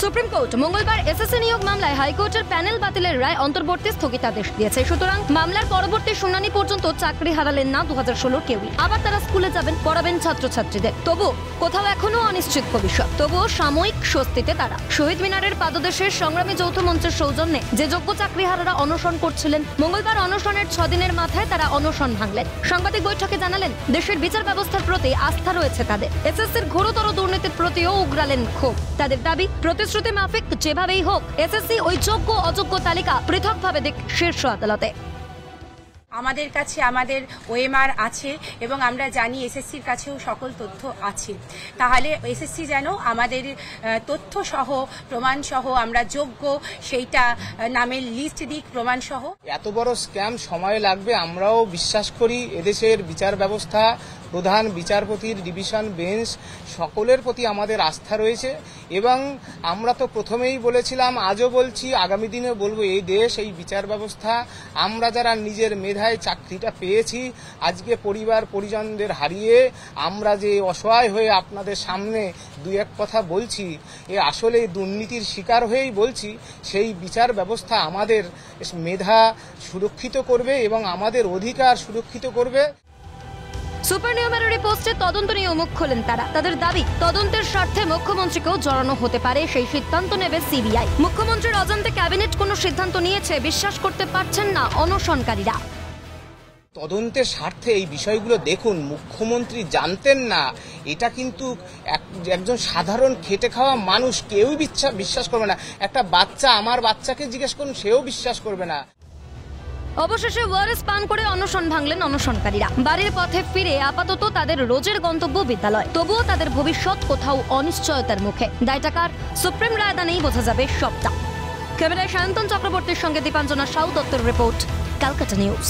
Supreme court মঙ্গলবার SSC নিয়োগ মামলায় হাইকোর্টের প্যানেল বাতিলের রায় অন্তর্বর্তী স্থগিতাদেশ দিয়েছে। সুতরাং মামলার পরবর্তী শুনানি পর্যন্ত চাকরি হারালেন না 2016 কেউই। আবার তারা স্কুলে যাবেন, পড়াবেন ছাত্রছাত্রীদের। তবু কোথাও এখনো অনিশ্চিত ভবিষ্যৎ। তবুও সাময়িক স্বস্তিতে তারা। শহীদ মিনারের পাদদেশের সংগ্রামী যৌথ মঞ্চের সৌজন্যে যে যোগ্য চাকরিহারারা অনশন করছিলেন, মঙ্গলবার অনশনের 6 দিনের মাথায় তারা অনশন ভাঙলেন। সাংবাদিক বৈঠকে জানালেন, দেশের বিচার ব্যবস্থার প্রতি আস্থা রয়েছে তাদের। এসএসসির ঘোরতর দুর্নীতির প্রতিও উগরালেন ক্ষোভ। তাদের দাবি, প্রতিশ্রুতি মাফিক যেভাবেই হোক এসএসসি ওই যোগ্য অযোগ্য তালিকা পৃথকভাবে দিক শীর্ষ আদালতে। আমাদের কাছে আমাদের ওএমআর আছে এবং আমরা জানি এসএসসির কাছেও সকল তথ্য আছে। তাহলে এসএসসি যেন আমাদের তথ্য সহ প্রমাণ সহ আমরা যোগ্য সেইটা নামের লিস্ট দিক প্রমাণ সহ। এত বড় স্ক্যাম সময় লাগবে আমরাও বিশ্বাস করি। এদেশের বিচার ব্যবস্থা, প্রধান বিচারপতির ডিভিশন বেঞ্চ সকলের প্রতি আমাদের আস্থা রয়েছে এবং আমরা তো প্রথমেই বলেছিলাম, আজও বলছি, আগামী দিনে বলবো, এই দেশ, এই বিচার ব্যবস্থা, আমরা যারা নিজের মেধায় চাকরিটা পেয়েছি, আজকে পরিবার পরিজনদের হারিয়ে আমরা যে অসহায় হয়ে আপনাদের সামনে দু এক কথা বলছি, এ আসলে দুর্নীতির শিকার হয়েই বলছি। সেই বিচার ব্যবস্থা আমাদের মেধা সুরক্ষিত করবে এবং আমাদের অধিকার সুরক্ষিত করবে। সুপার নিউমারি পোস্টে তদন্ত নিয়ে মুখ খোলেন তারা। তাদের দাবি, তদন্তের স্বার্থে মুখ্যমন্ত্রীকেও জড়ানো হতে পারে, সেই সিদ্ধান্ত নেবে সিবিআই। মুখ্যমন্ত্রীর অজান্তে ক্যাবিনেট কোনো সিদ্ধান্ত নিয়েছে বিশ্বাস করতে পারছেন না অনশনকারীরা। তদন্তের স্বার্থে এই বিষয়গুলো দেখুন, মুখ্যমন্ত্রী জানতেন না, এটা কিন্তু একজন সাধারণ খেটে খাওয়া মানুষ কেউই বিশ্বাস করবে না। একটা বাচ্চা, আমার বাচ্চাকে জিজ্ঞেস করুন, সেও বিশ্বাস করবে না। অবশেষে ওয়ারেস পান করে অনশন ভাঙলেন অনশনকারীরা। বাড়ির পথে ফিরে আপাতত তাদের রোজের গন্তব্য বিদ্যালয়। তবুও তাদের ভবিষ্যৎ কোথাও অনিশ্চয়তার মুখে। দায়টা কার? সুপ্রিম রায়দানেই বোঝা যাবে সবটা। ক্যামেরায় সায়ন্তন চক্রবর্তীর সঙ্গে দীপাঞ্জনা সাউ দত্তের রিপোর্ট, ক্যালকাটা নিউজ।